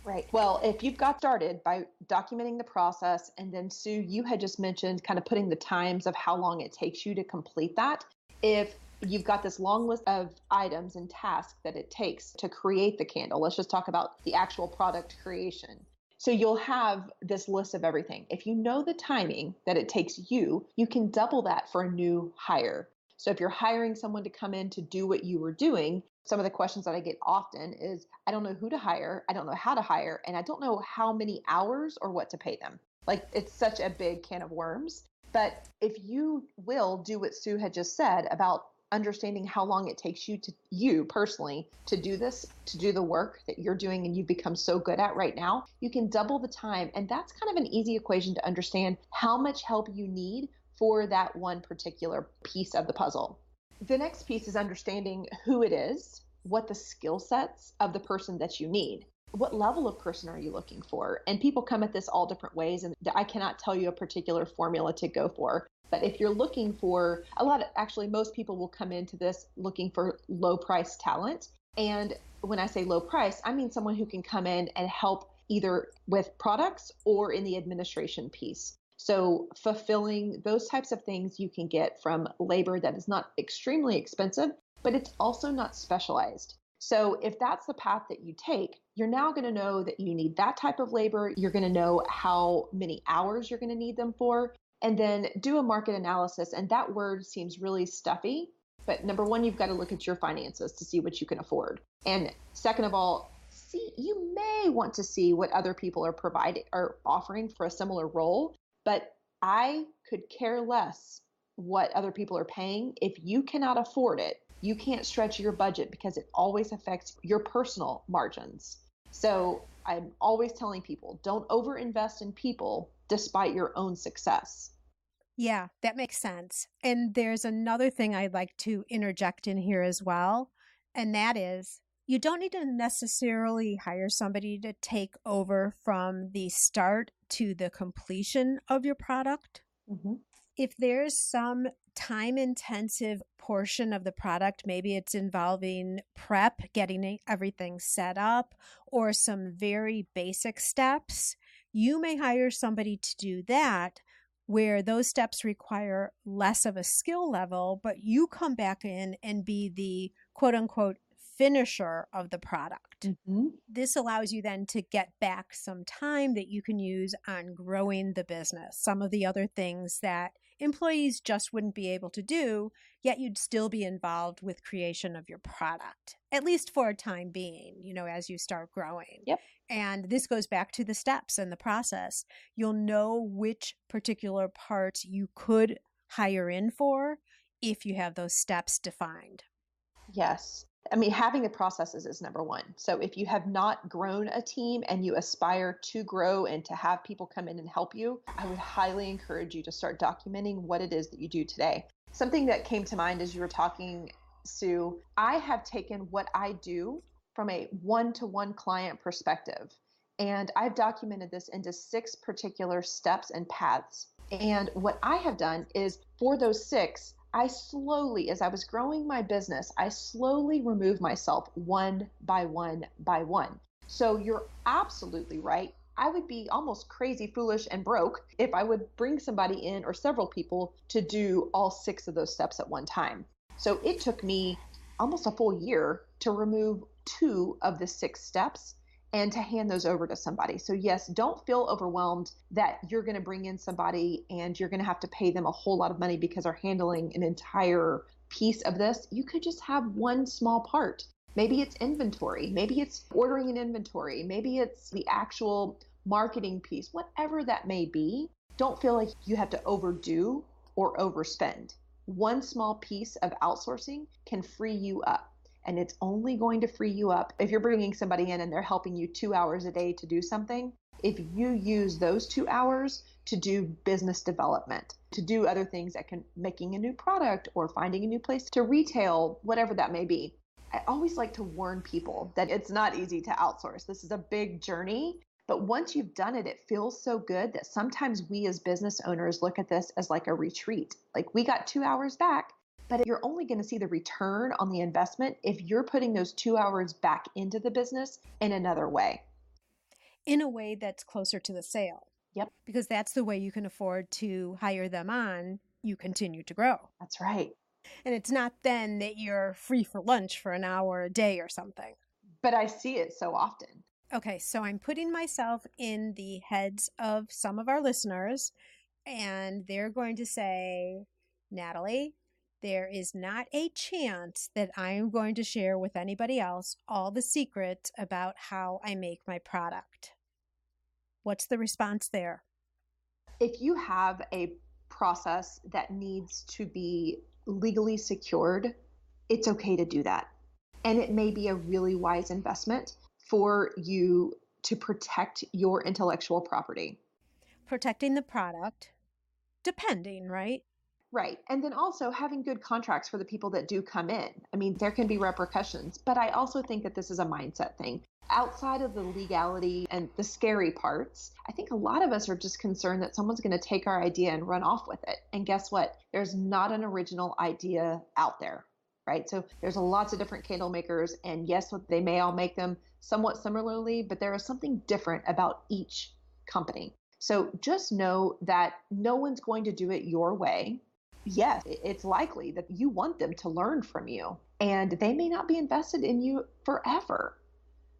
Right. Well, if you've got started by documenting the process, and then Sue, you had just mentioned kind of putting the times of how long it takes you to complete that. If you've got this long list of items and tasks that it takes to create the candle, let's just talk about the actual product creation. So you'll have this list of everything. If you know the timing that it takes you, you can double that for a new hire. So if you're hiring someone to come in to do what you were doing, some of the questions that I get often is, I don't know who to hire, I don't know how to hire, and I don't know how many hours or what to pay them. Like, it's such a big can of worms. But if you will do what Sue had just said about understanding how long it takes you personally to do this, to do the work that you're doing and you've become so good at right now, you can double the time. And that's kind of an easy equation to understand how much help you need for that one particular piece of the puzzle. The next piece is understanding who it is, what the skill sets of the person that you need. What level of person are you looking for? And people come at this all different ways, and I cannot tell you a particular formula to go for. But if you're looking for most people will come into this looking for low price talent. And when I say low price, I mean someone who can come in and help either with products or in the administration piece. So fulfilling those types of things you can get from labor that is not extremely expensive, but it's also not specialized. So if that's the path that you take, you're now going to know that you need that type of labor. You're going to know how many hours you're going to need them for, and then do a market analysis. And that word seems really stuffy, but number one, you've got to look at your finances to see what you can afford. And second of all, you may want to see what other people are providing or offering for a similar role, but I could care less what other people are paying. If you cannot afford it, you can't stretch your budget because it always affects your personal margins. So I'm always telling people, don't overinvest in people despite your own success. Yeah, that makes sense. And there's another thing I'd like to interject in here as well, and that is you don't need to necessarily hire somebody to take over from the start to the completion of your product. Mm-hmm. If there's some time-intensive portion of the product, maybe it's involving prep, getting everything set up, or some very basic steps, you may hire somebody to do that, where those steps require less of a skill level, but you come back in and be the quote unquote finisher of the product. Mm-hmm. This allows you then to get back some time that you can use on growing the business. Some of the other things that employees just wouldn't be able to do, yet you'd still be involved with creation of your product, at least for a time being, as you start growing. Yep. And this goes back to the steps and the process. You'll know which particular parts you could hire in for if you have those steps defined. Yes. I mean, having the processes is number one. So if you have not grown a team and you aspire to grow and to have people come in and help you, I would highly encourage you to start documenting what it is that you do today. Something that came to mind as you were talking, Sue, I have taken what I do from a one-to-one client perspective, and I've documented this into 6 particular steps and paths. And what I have done is for those 6, I slowly, as I was growing my business, I slowly removed myself one by one by one. So you're absolutely right. I would be almost crazy, foolish, and broke if I would bring somebody in or several people to do all 6 of those steps at one time. So it took me almost a full year to remove 2 of the 6 steps and to hand those over to somebody. So yes, don't feel overwhelmed that you're going to bring in somebody and you're going to have to pay them a whole lot of money because they're handling an entire piece of this. You could just have one small part. Maybe it's inventory. Maybe it's ordering an inventory. Maybe it's the actual marketing piece, whatever that may be. Don't feel like you have to overdo or overspend. One small piece of outsourcing can free you up. And it's only going to free you up if you're bringing somebody in and they're helping you 2 hours a day to do something. If you use those 2 hours to do business development, to do other things that can making a new product or finding a new place to retail, whatever that may be. I always like to warn people that it's not easy to outsource. This is a big journey, but once you've done it, it feels so good that sometimes we as business owners look at this as like a retreat. Like we got 2 hours back. But you're only going to see the return on the investment if you're putting those 2 hours back into the business in another way. In a way that's closer to the sale. Yep. Because that's the way you can afford to hire them on. You continue to grow. That's right. And it's not then that you're free for lunch for an hour a day or something. But I see it so often. Okay, so I'm putting myself in the heads of some of our listeners, and they're going to say, Natalie, there is not a chance that I am going to share with anybody else all the secrets about how I make my product. What's the response there? If you have a process that needs to be legally secured, it's okay to do that. And it may be a really wise investment for you to protect your intellectual property. Protecting the product, depending, right? Right. And then also having good contracts for the people that do come in. I mean, there can be repercussions, but I also think that this is a mindset thing. Outside of the legality and the scary parts, I think a lot of us are just concerned that someone's going to take our idea and run off with it. And guess what? There's not an original idea out there, right? So there's lots of different candle makers, and yes, they may all make them somewhat similarly, but there is something different about each company. So just know that no one's going to do it your way. Yes, it's likely that you want them to learn from you, and they may not be invested in you forever.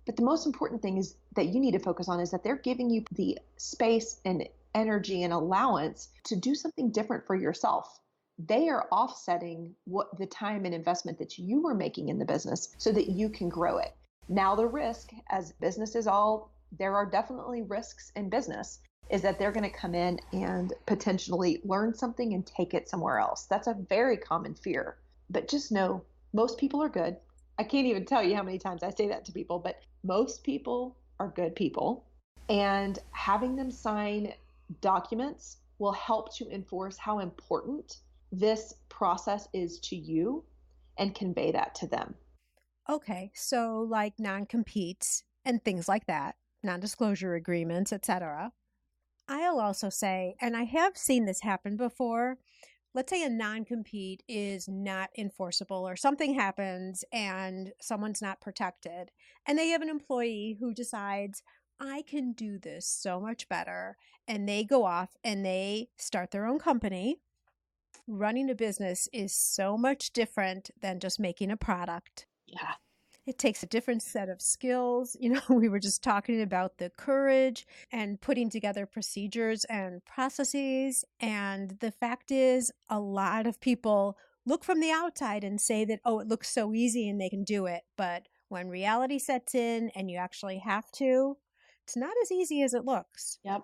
But the most important thing is that you need to focus on is that they're giving you the space and energy and allowance to do something different for yourself. They are offsetting what the time and investment that you were making in the business so that you can grow it. Now, the risk, as business is all, there are definitely risks in business, is that they're going to come in and potentially learn something and take it somewhere else. That's a very common fear. But just know, most people are good. I can't even tell you how many times I say that to people, but most people are good people. And having them sign documents will help to enforce how important this process is to you and convey that to them. Okay, so like non-competes and things like that, non-disclosure agreements, etc. I'll also say, and I have seen this happen before, let's say a non-compete is not enforceable or something happens and someone's not protected, and they have an employee who decides, I can do this so much better, and they go off and they start their own company. Running a business is so much different than just making a product. Yeah. It takes a different set of skills. We were just talking about the courage and putting together procedures and processes. And the fact is, a lot of people look from the outside and say that, oh, it looks so easy and they can do it. But when reality sets in and you actually have to, it's not as easy as it looks. Yep.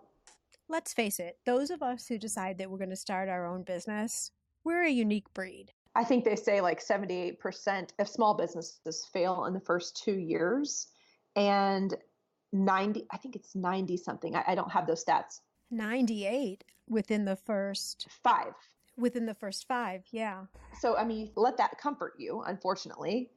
Let's face it, those of us who decide that we're going to start our own business, we're a unique breed. I think they say like 78% of small businesses fail in the first 2 years, and 90, I think it's 90 something. I don't have those stats. 98 within the first 5. Within the first 5, yeah. So, I mean, let that comfort you, unfortunately.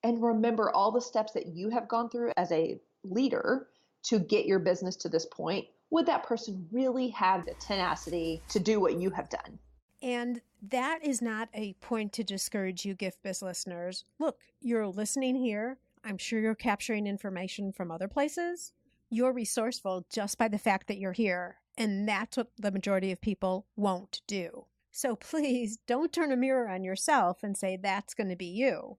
And remember all the steps that you have gone through as a leader to get your business to this point. Would that person really have the tenacity to do what you have done? And that is not a point to discourage you, Gift Biz listeners. Look, you're listening here. I'm sure you're capturing information from other places. You're resourceful just by the fact that you're here. And that's what the majority of people won't do. So please don't turn a mirror on yourself and say that's going to be you.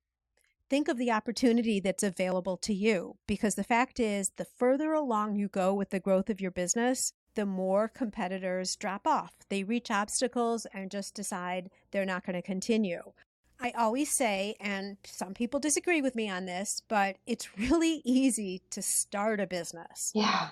Think of the opportunity that's available to you, because the fact is, the further along you go with the growth of your business, the more competitors drop off. They reach obstacles and just decide they're not going to continue. I always say, and some people disagree with me on this, but it's really easy to start a business. Yeah.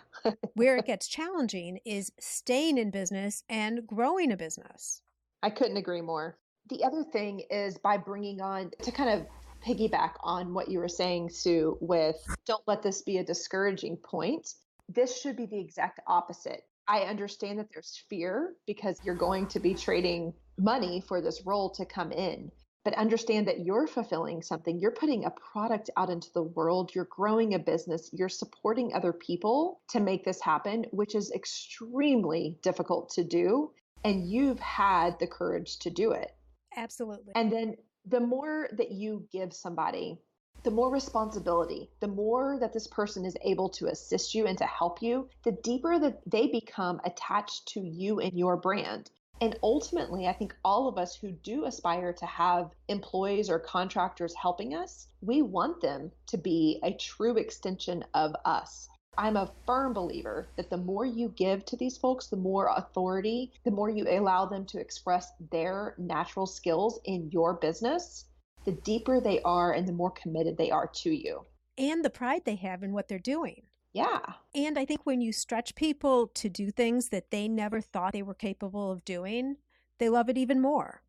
Where it gets challenging is staying in business and growing a business. I couldn't agree more. The other thing is, by bringing on, to kind of piggyback on what you were saying, Sue, with don't let this be a discouraging point. This should be the exact opposite. I understand that there's fear because you're going to be trading money for this role to come in, but understand that you're fulfilling something. You're putting a product out into the world. You're growing a business. You're supporting other people to make this happen, which is extremely difficult to do. And you've had the courage to do it. Absolutely. And then the more that you give somebody, the more responsibility, the more that this person is able to assist you and to help you, the deeper that they become attached to you and your brand. And ultimately, I think all of us who do aspire to have employees or contractors helping us, we want them to be a true extension of us. I'm a firm believer that the more you give to these folks, the more authority, the more you allow them to express their natural skills in your business, the deeper they are and the more committed they are to you. And the pride they have in what they're doing. Yeah. And I think when you stretch people to do things that they never thought they were capable of doing, they love it even more.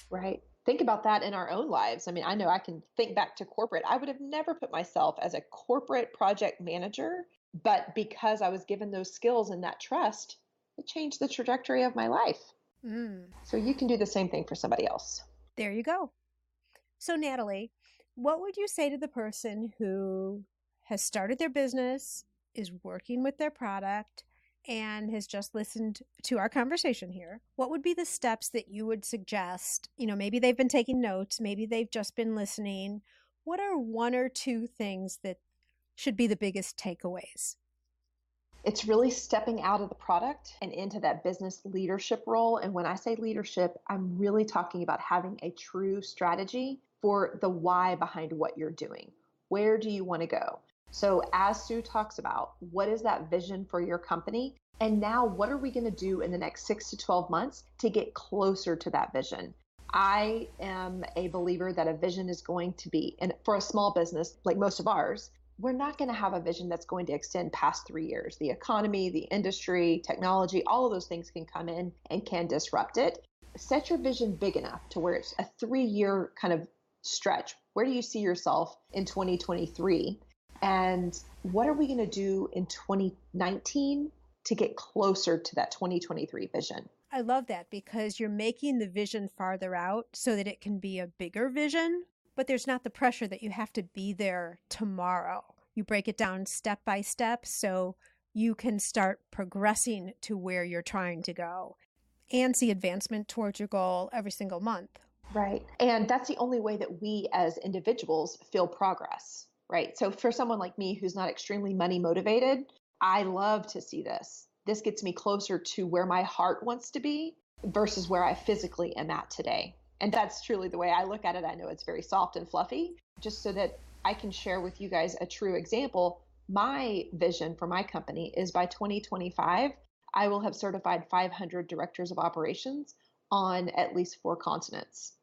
Right. Think about that in our own lives. I mean, I know I can think back to corporate. I would have never put myself as a corporate project manager, but because I was given those skills and that trust, it changed the trajectory of my life. So you can do the same thing for somebody else. There you go. So Natalie, what would you say to the person who has started their business, is working with their product, and has just listened to our conversation here? What would be the steps that you would suggest? Maybe they've been taking notes, maybe they've just been listening. What are 1 or 2 things that should be the biggest takeaways? It's really stepping out of the product and into that business leadership role. And when I say leadership, I'm really talking about having a true strategy for the why behind what you're doing. Where do you want to go? So as Sue talks about, what is that vision for your company? And now what are we going to do in the next 6 to 12 months to get closer to that vision? I am a believer that a vision is going to be, and for a small business like most of ours, we're not going to have a vision that's going to extend past 3 years. The economy, the industry, technology, all of those things can come in and can disrupt it. Set your vision big enough to where it's a 3-year kind of stretch. Where do you see yourself in 2023? And what are we going to do in 2019 to get closer to that 2023 vision? I love that because you're making the vision farther out so that it can be a bigger vision, but there's not the pressure that you have to be there tomorrow. You break it down step by step so you can start progressing to where you're trying to go and see advancement towards your goal every single month. Right. And that's the only way that we as individuals feel progress, right? So for someone like me who's not extremely money motivated, I love to see this. This gets me closer to where my heart wants to be versus where I physically am at today. And that's truly the way I look at it. I know it's very soft and fluffy, just so that I can share with you guys a true example. My vision for my company is by 2025, I will have certified 500 directors of operations on at least 4 continents.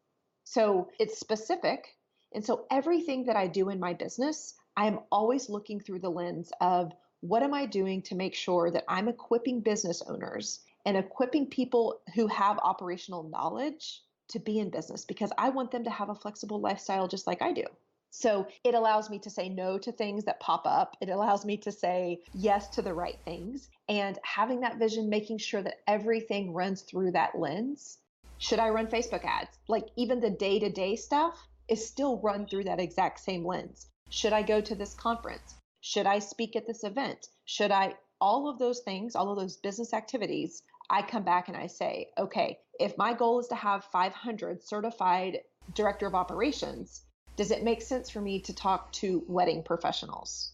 So it's specific. And so everything that I do in my business, I am always looking through the lens of what am I doing to make sure that I'm equipping business owners and equipping people who have operational knowledge to be in business, because I want them to have a flexible lifestyle just like I do. So it allows me to say no to things that pop up. It allows me to say yes to the right things, and having that vision, making sure that everything runs through that lens. Should I run Facebook ads? Like even the day-to-day stuff is still run through that exact same lens. Should I go to this conference? Should I speak at this event? Should I, all of those things, all of those business activities, I come back and I say, okay, if my goal is to have 500 certified director of operations, does it make sense for me to talk to wedding professionals?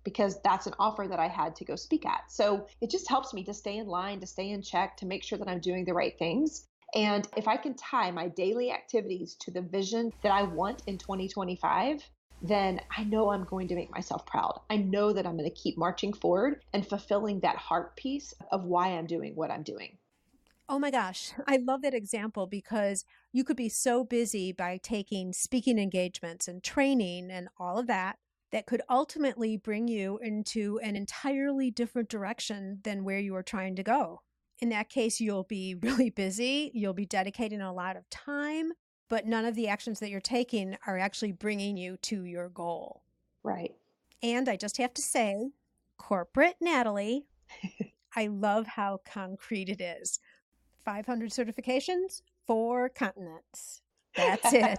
Because that's an offer that I had to go speak at. So it just helps me to stay in line, to stay in check, to make sure that I'm doing the right things. And if I can tie my daily activities to the vision that I want in 2025, then I know I'm going to make myself proud. I know that I'm going to keep marching forward and fulfilling that heart piece of why I'm doing what I'm doing. Oh my gosh, I love that example because you could be so busy by taking speaking engagements and training and all of that could ultimately bring you into an entirely different direction than where you are trying to go. In that case, you'll be really busy, you'll be dedicating a lot of time, but none of the actions that you're taking are actually bringing you to your goal. Right. And I just have to say, corporate Natalie, I love how concrete it is. 500 certifications, 4 continents. That's it.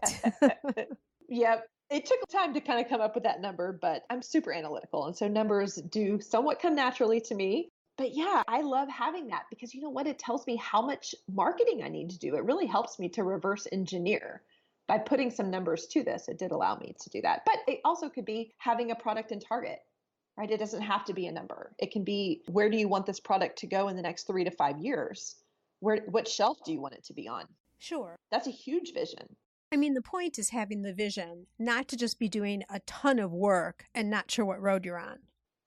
Yep. It took time to kind of come up with that number, but I'm super analytical. And so numbers do somewhat come naturally to me. But yeah, I love having that because you know what? It tells me how much marketing I need to do. It really helps me to reverse engineer by putting some numbers to this. It did allow me to do that. But it also could be having a product in Target, right? It doesn't have to be a number. It can be, where do you want this product to go in the next 3 to 5 years? What shelf do you want it to be on? Sure. That's a huge vision. I mean, the point is having the vision, not to just be doing a ton of work and not sure what road you're on.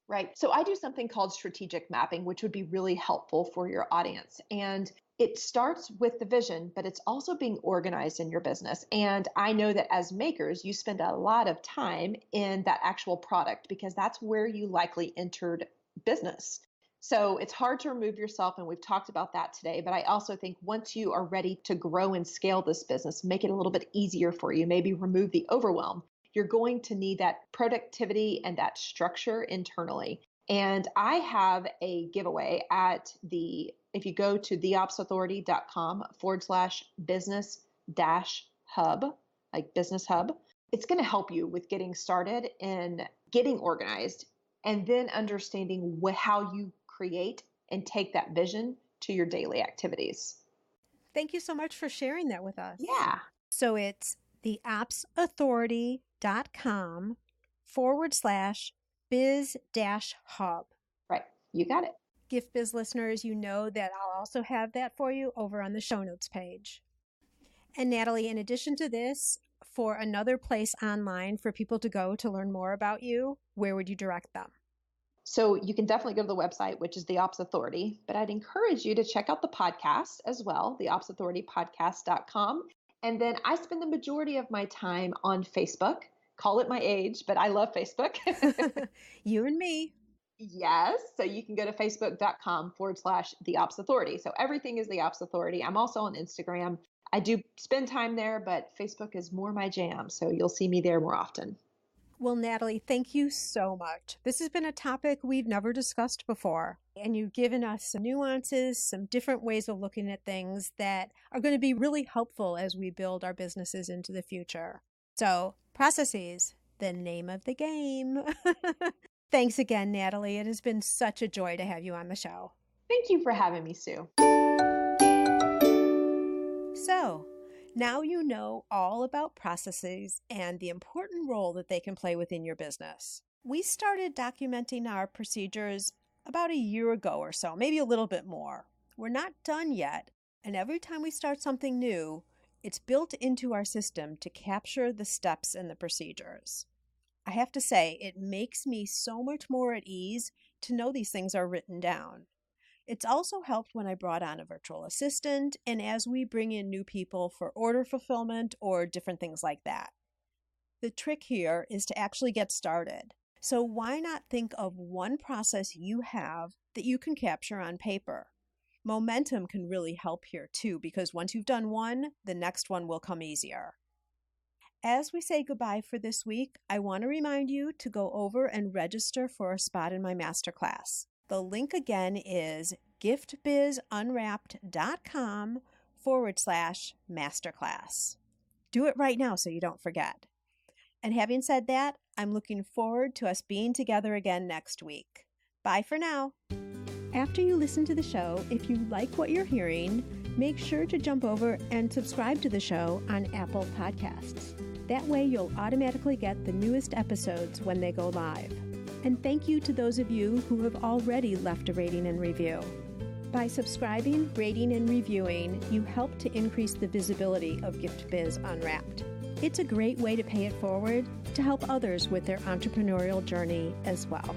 Right. So I do something called strategic mapping, which would be really helpful for your audience. And it starts with the vision, but it's also being organized in your business. And I know that as makers, you spend a lot of time in that actual product because that's where you likely entered business. So it's hard to remove yourself, and we've talked about that today. But I also think once you are ready to grow and scale this business, make it a little bit easier for you, maybe remove the overwhelm. You're going to need that productivity and that structure internally. And I have a giveaway if you go to theopsauthority.com/business-hub, like business hub, it's going to help you with getting started in getting organized and then understanding how you create and take that vision to your daily activities. Thank you so much for sharing that with us. Yeah. So it's theopsauthority.com/business giftbiz-hub. Right. You got it. Gift Biz listeners, you know that I'll also have that for you over on the show notes page. And Natalie, in addition to this, for another place online for people to go to learn more about you, where would you direct them? So you can definitely go to the website, which is The Ops Authority, but I'd encourage you to check out the podcast as well, theopsauthoritypodcast.com. And then I spend the majority of my time on Facebook. Call it my age, but I love Facebook. You and me. Yes. So you can go to facebook.com/The Ops Authority. So everything is The Ops Authority. I'm also on Instagram. I do spend time there, but Facebook is more my jam. So you'll see me there more often. Well, Natalie, thank you so much. This has been a topic we've never discussed before, and you've given us some nuances, some different ways of looking at things that are going to be really helpful as we build our businesses into the future. So, processes, the name of the game. Thanks again, Natalie. It has been such a joy to have you on the show. Thank you for having me, Sue. So, now you know all about processes and the important role that they can play within your business. We started documenting our procedures about a year ago or so, maybe a little bit more. We're not done yet, and every time we start something new, it's built into our system to capture the steps and the procedures. I have to say, it makes me so much more at ease to know these things are written down. It's also helped when I brought on a virtual assistant and as we bring in new people for order fulfillment or different things like that. The trick here is to actually get started. So why not think of one process you have that you can capture on paper? Momentum can really help here too, because once you've done one, the next one will come easier. As we say goodbye for this week, I want to remind you to go over and register for a spot in my masterclass. The link again is giftbizunwrapped.com/masterclass. Do it right now so you don't forget. And having said that, I'm looking forward to us being together again next week. Bye for now. After you listen to the show, if you like what you're hearing, make sure to jump over and subscribe to the show on Apple Podcasts. That way you'll automatically get the newest episodes when they go live. And thank you to those of you who have already left a rating and review. By subscribing, rating, and reviewing, you help to increase the visibility of Gift Biz Unwrapped. It's a great way to pay it forward to help others with their entrepreneurial journey as well.